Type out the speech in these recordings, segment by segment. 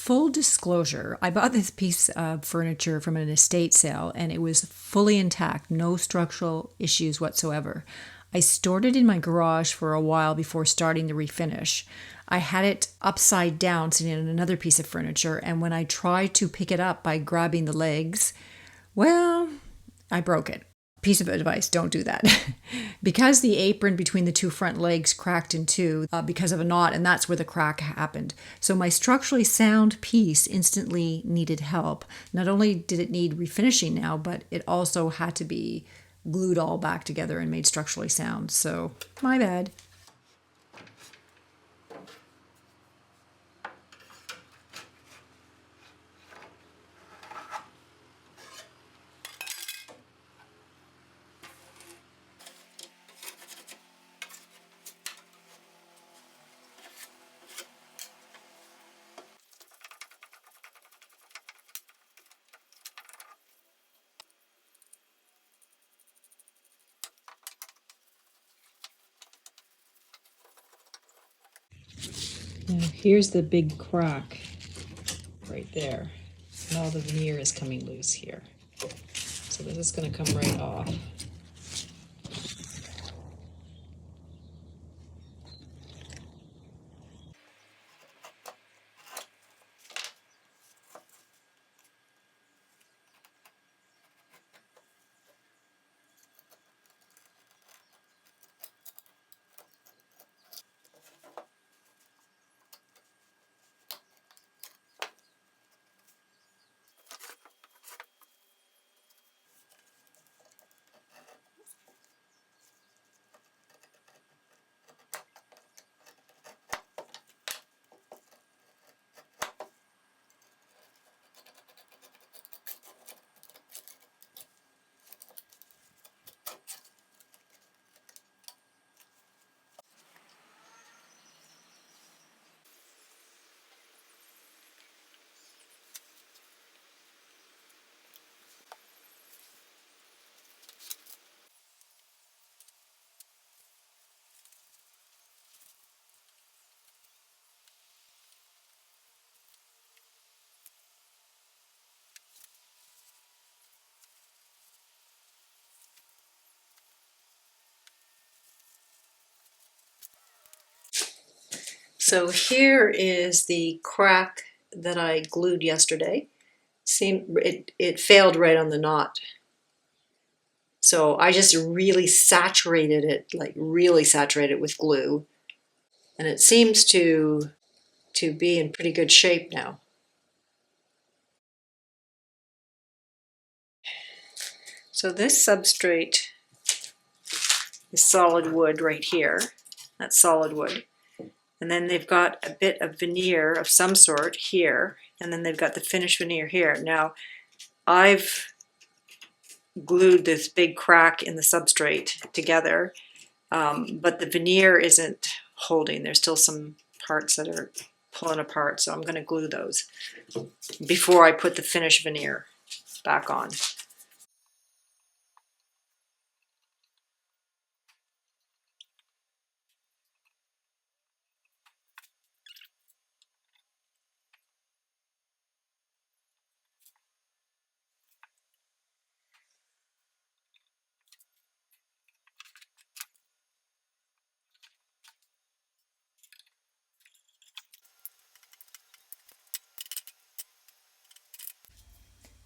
full disclosure, I bought this piece of furniture from an estate sale and it was fully intact, no structural issues whatsoever. I stored it in my garage for a while before starting the refinish. I had it upside down sitting on another piece of furniture, and when I tried to pick it up by grabbing the legs, well, I broke it. Piece of advice, don't do that. Because the apron between the two front legs cracked in two because of a knot, and that's where the crack happened. So my structurally sound piece instantly needed help. Not only did it need refinishing now, but it also had to be glued all back together and made structurally sound. So my bad. Now here's the big crack right there. And all the veneer is coming loose here. So this is going to come right off. So here is the crack that I glued yesterday. It failed right on the knot. So I just really saturated it, like really saturated it with glue. And it seems to be in pretty good shape now. So this substrate is solid wood right here. That's solid wood. And then they've got a bit of veneer of some sort here, and then they've got the finished veneer here. Now, I've glued this big crack in the substrate together, but the veneer isn't holding. There's still some parts that are pulling apart, so I'm going to glue those before I put the finished veneer back on.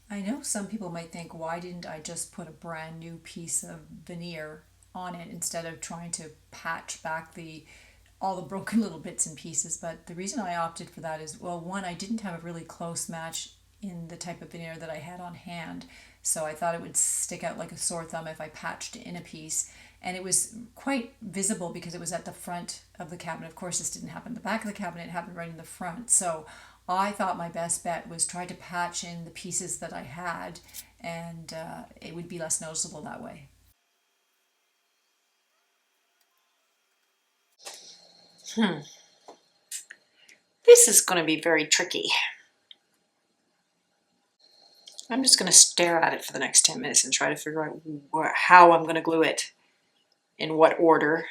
I know some people might think, why didn't I just put a brand new piece of veneer on it instead of trying to patch back all the broken little bits and pieces? But the reason I opted for that is, well, one, I didn't have a really close match in the type of veneer that I had on hand, so I thought it would stick out like a sore thumb if I patched in a piece. And it was quite visible because it was at the front of the cabinet. Of course, this didn't happen in the back of the cabinet, it happened right in the front. So I thought my best bet was try to patch in the pieces that I had, and it would be less noticeable that way. This is going to be very tricky. I'm just going to stare at it for the next 10 minutes and try to figure out how I'm going to glue it, in what order.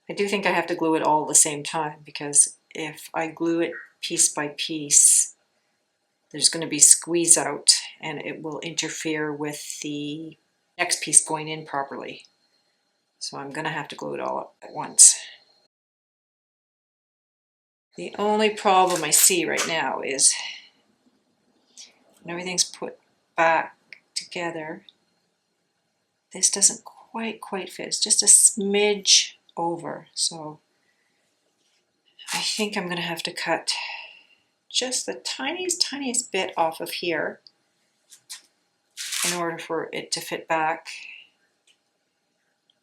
I do think I have to glue it all at the same time because if I glue it piece by piece, there's going to be squeeze out and it will interfere with the next piece going in properly. So I'm going to have to glue it all up at once. The only problem I see right now is when everything's put back together, this doesn't quite fit. It's just a smidge over. So I think I'm going to have to cut just the tiniest bit off of here in order for it to fit back.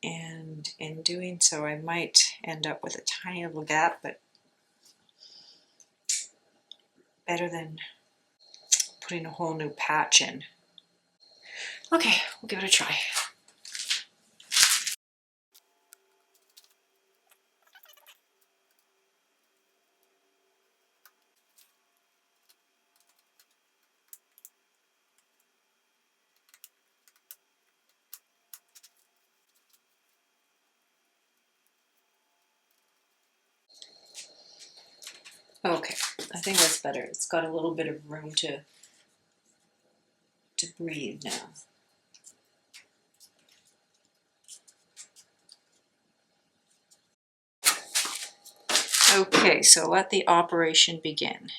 And in doing so, I might end up with a tiny little gap, but better than putting a whole new patch in. Okay, we'll give it a try. Okay, I think that's better. It's got a little bit of room to breathe now. Okay, so let the operation begin.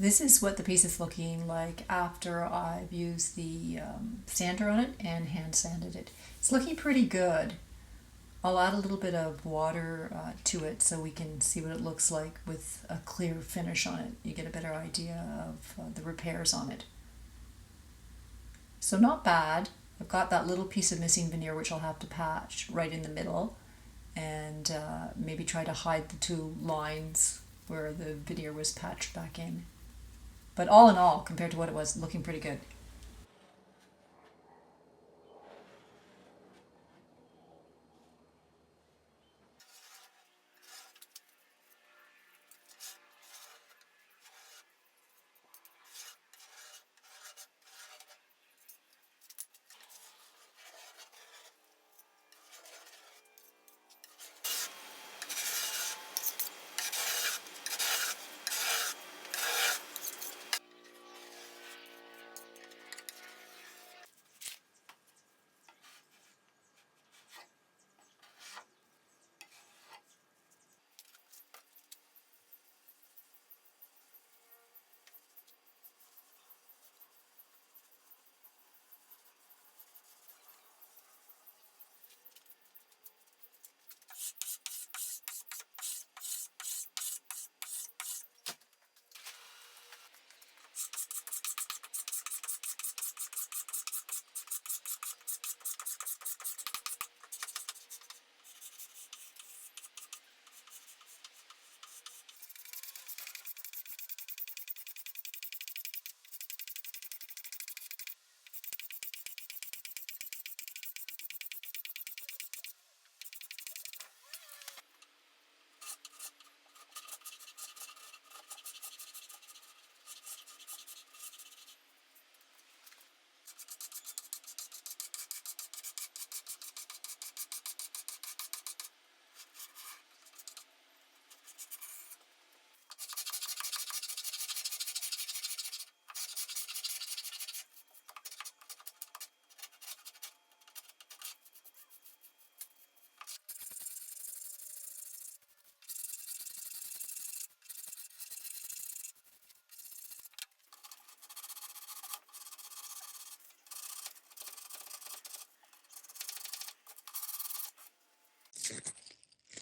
This is what the piece is looking like after I've used the sander on it and hand sanded it. It's looking pretty good. I'll add a little bit of water to it so we can see what it looks like with a clear finish on it. You get a better idea of the repairs on it. So not bad. I've got that little piece of missing veneer which I'll have to patch right in the middle, and maybe try to hide the two lines where the veneer was patched back in. But all in all, compared to what it was, looking pretty good.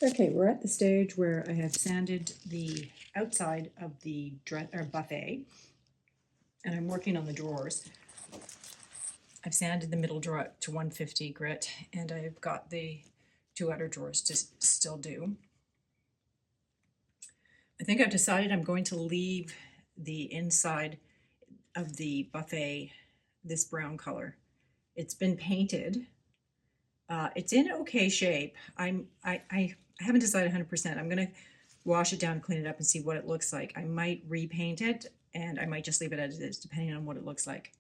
Okay, we're at the stage where I have sanded the outside of the buffet, and I'm working on the drawers. I've sanded the middle drawer to 150 grit, and I've got the two outer drawers to still do. I think I've decided I'm going to leave the inside of the buffet this brown color. It's been painted. It's in okay shape. I haven't decided 100%. I'm gonna wash it down, clean it up, and see what it looks like. I might repaint it, and I might just leave it as it is, depending on what it looks like.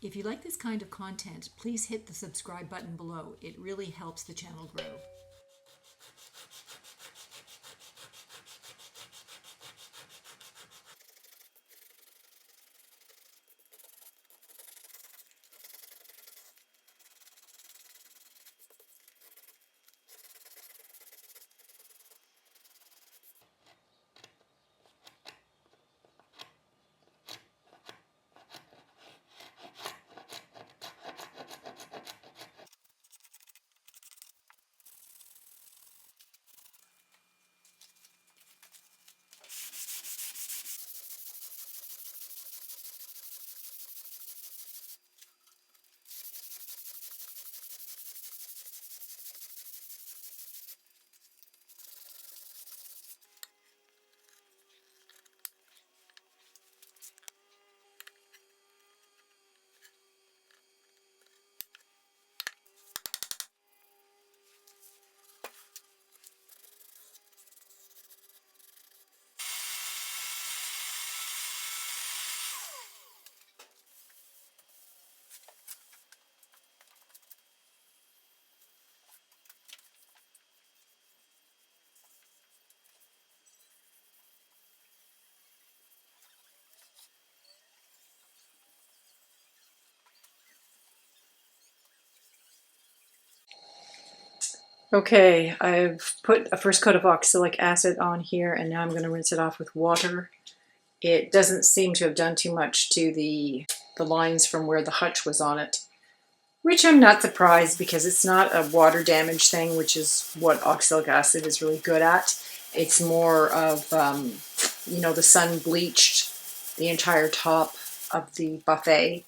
If you like this kind of content, please hit the subscribe button below. It really helps the channel grow. Okay, I've put a first coat of oxalic acid on here, and now I'm going to rinse it off with water. It doesn't seem to have done too much to the lines from where the hutch was on it, which I'm not surprised because it's not a water damage thing, which is what oxalic acid is really good at. It's more of, the sun bleached the entire top of the buffet,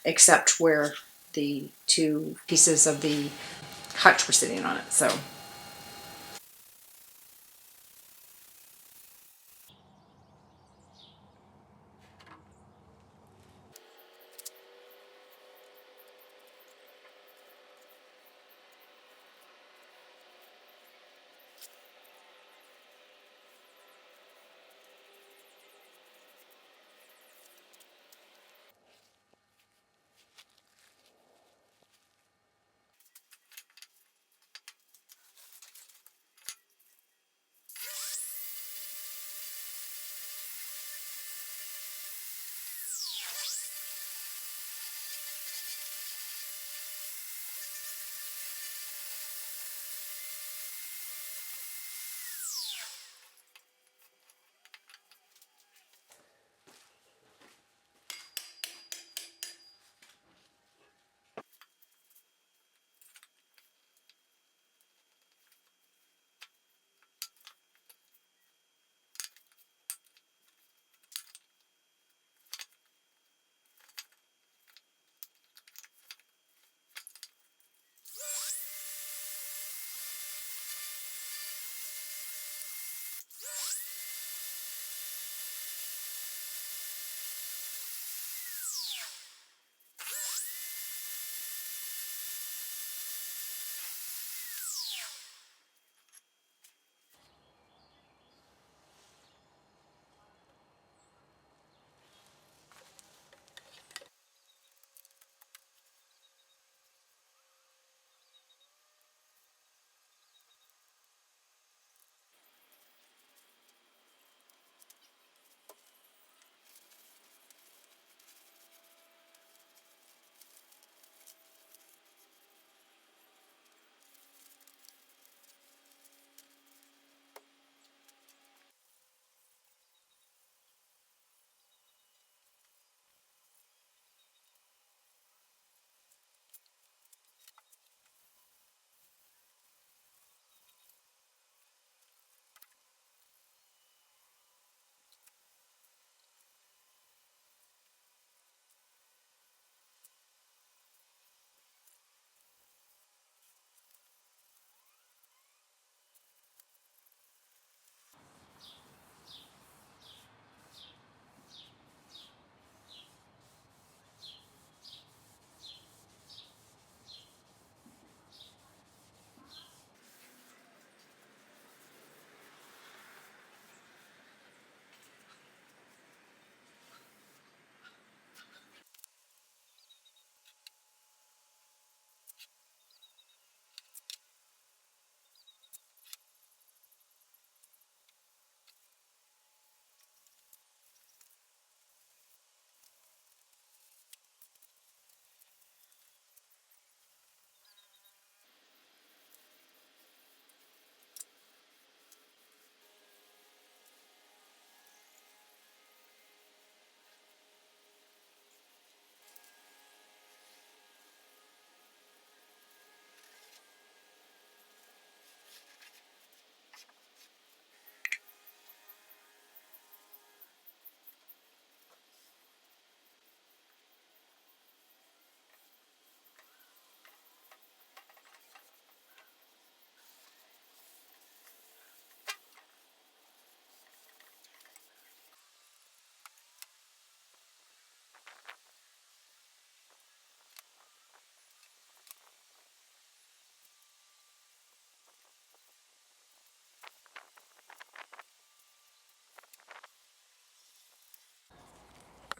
except where the two pieces of the hutch were sitting on it. So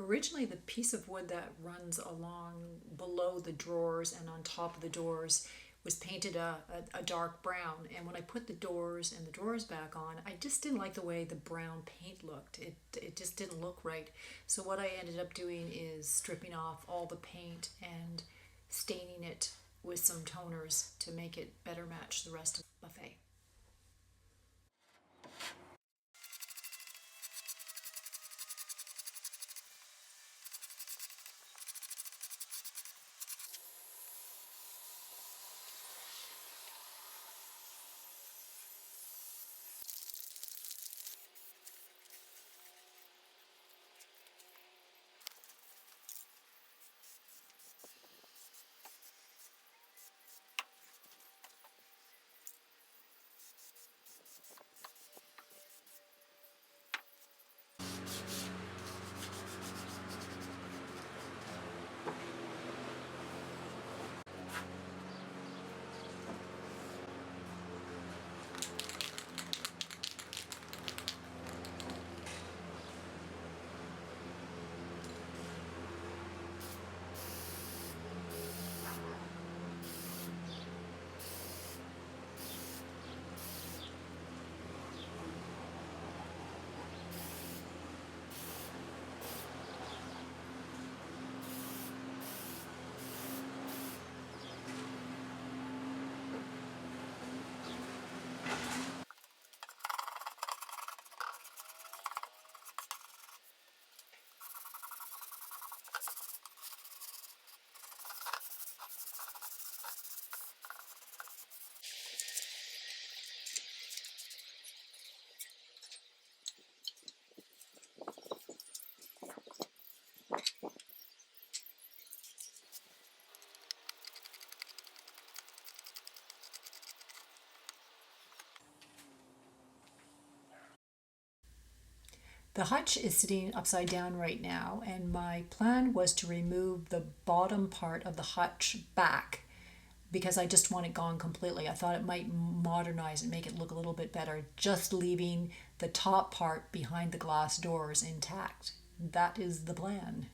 Originally, the piece of wood that runs along below the drawers and on top of the doors was painted a dark brown. And when I put the doors and the drawers back on, I just didn't like the way the brown paint looked. It just didn't look right. So what I ended up doing is stripping off all the paint and staining it with some toners to make it better match the rest of the buffet. The hutch is sitting upside down right now, and my plan was to remove the bottom part of the hutch back because I just want it gone completely. I thought it might modernize and make it look a little bit better, just leaving the top part behind the glass doors intact. That is the plan.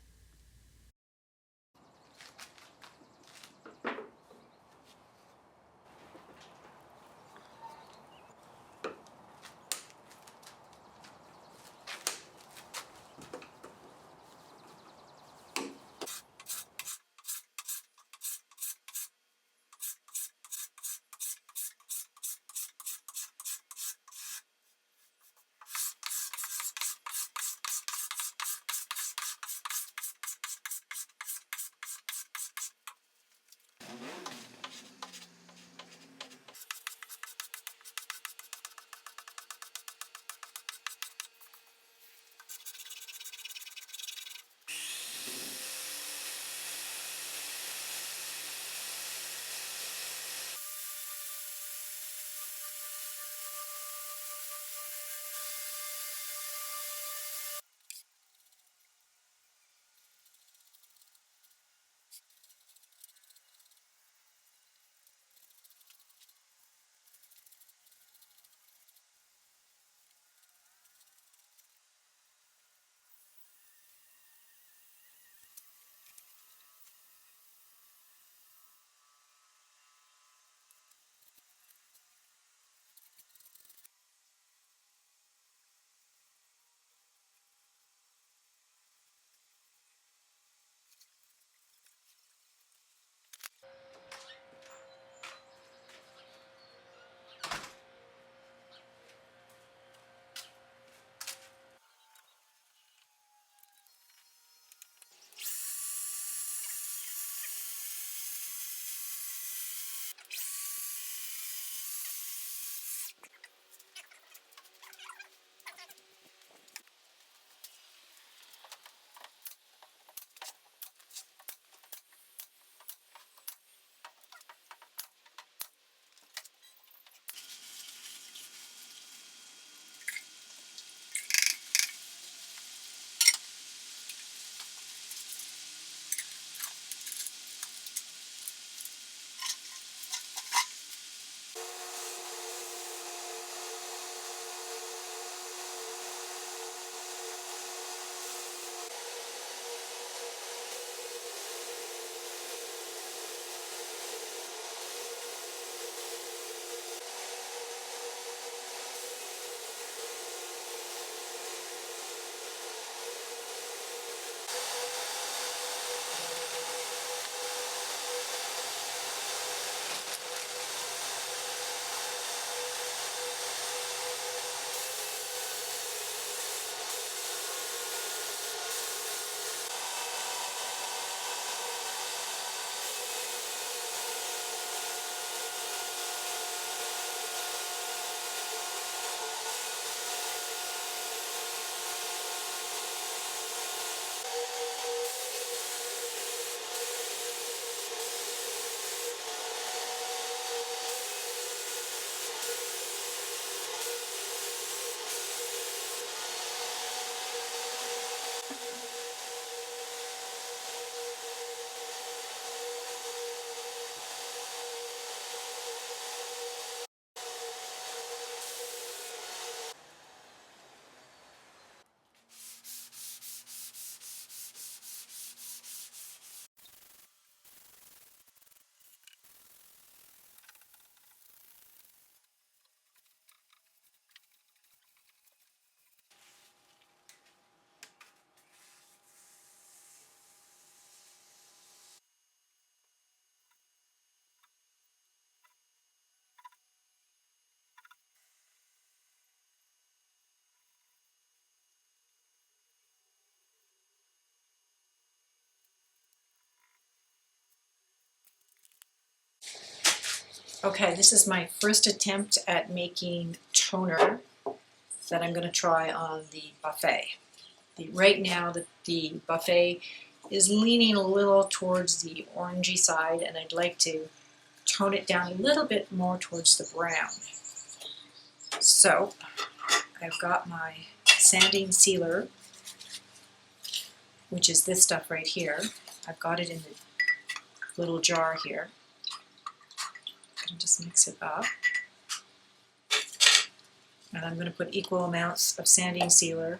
Okay, this is my first attempt at making toner that I'm going to try on the buffet. Right now, the buffet is leaning a little towards the orangey side, and I'd like to tone it down a little bit more towards the brown. So I've got my sanding sealer, which is this stuff right here. I've got it in the little jar here. And just mix it up. And I'm going to put equal amounts of sanding sealer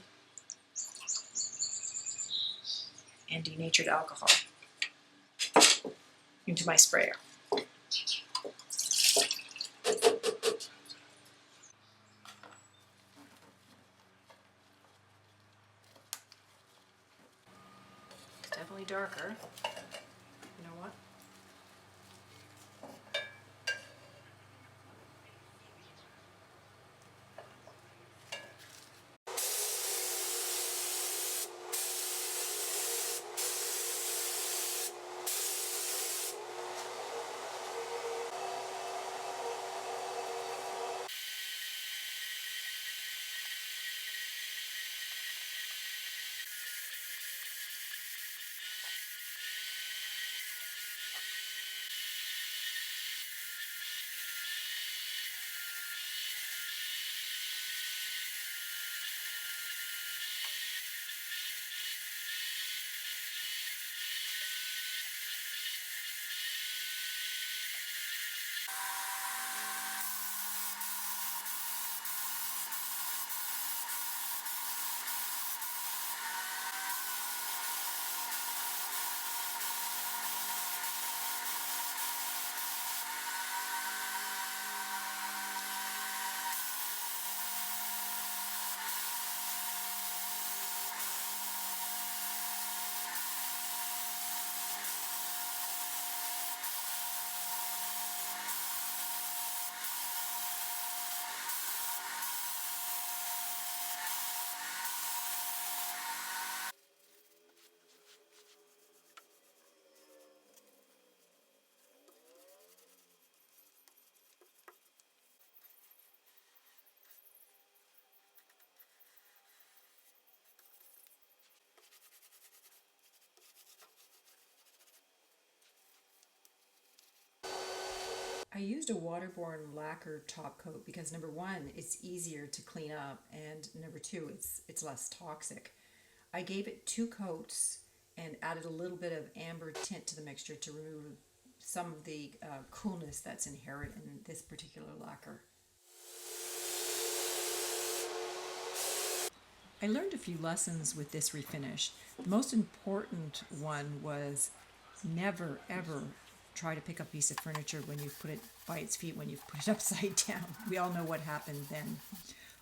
and denatured alcohol into my sprayer. It's definitely darker. You know what? I used a waterborne lacquer top coat because number one, it's easier to clean up, and number two, it's less toxic. I gave it 2 coats and added a little bit of amber tint to the mixture to remove some of the coolness that's inherent in this particular lacquer. I learned a few lessons with this refinish. The most important one was never ever try to pick up a piece of furniture when you put it by its feet when you've put it upside down. We all know what happened then.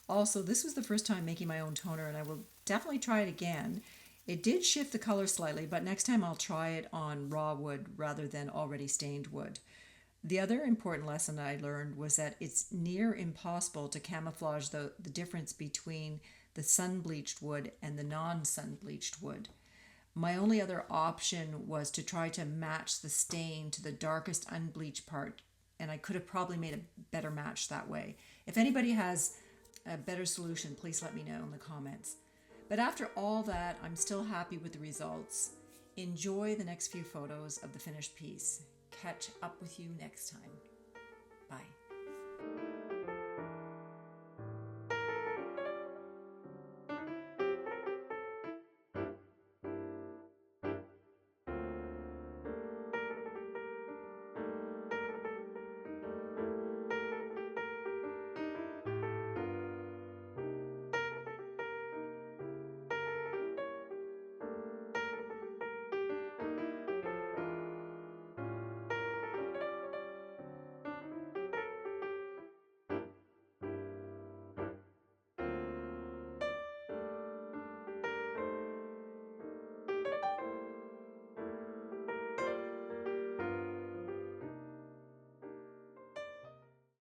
Also, this was the first time making my own toner, and I will definitely try it again. It did shift the color slightly, but next time I'll try it on raw wood rather than already stained wood. The other important lesson I learned was that it's near impossible to camouflage the difference between the sun bleached wood and the non sun bleached wood. My only other option was to try to match the stain to the darkest unbleached part, and I could have probably made a better match that way. If anybody has a better solution, please let me know in the comments. But after all that, I'm still happy with the results. Enjoy the next few photos of the finished piece. Catch up with you next time. Bye.